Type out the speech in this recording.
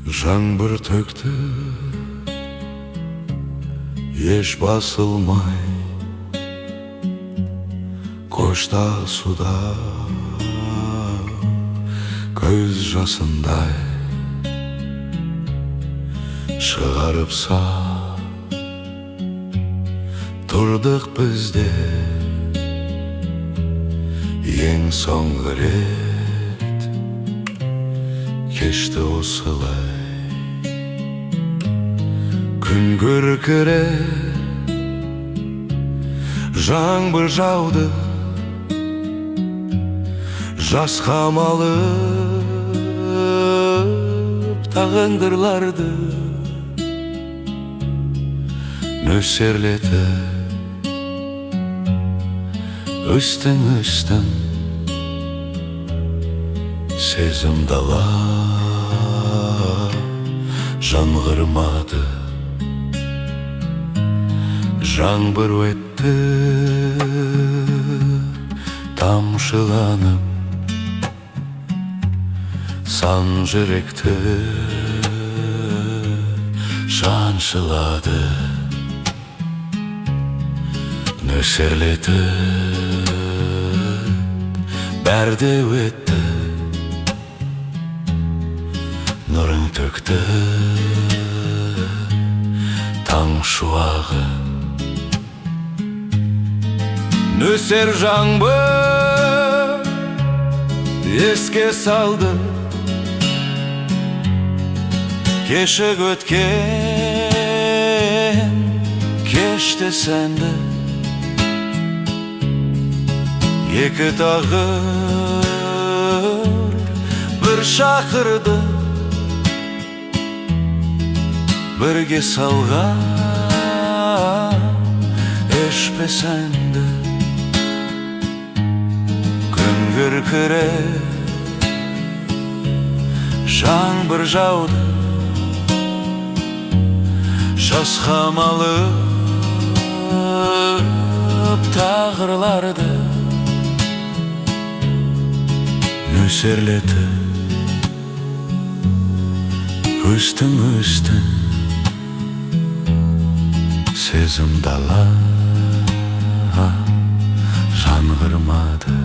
Жаңбыр төкті, еш басылмай, қоштасуда көз жасындай шығарып сап тұрдық бізде ең соңғы рет. Кешті осылай күн күркіреп, жаңбыр жауды, жас қамалып тағындырларды нөсерлетіп үстің сезім дала жаңғырмады. Жаңбыр өтті тамшыланып, сан жүректі жаншылады. Нөсерлетіп бәрде өтті, нұрын төкті таң шуағы. Нөсер жаңбыр еске салды кешік өткен кешті сәнді. Екі тағыр бір шақырды, бірге салған өшпес әнді. Күн күркіреп, жаңбыр жауды, жас қамалып тағырларды нөсерлетіп үстің сезім дала жаңғырмады.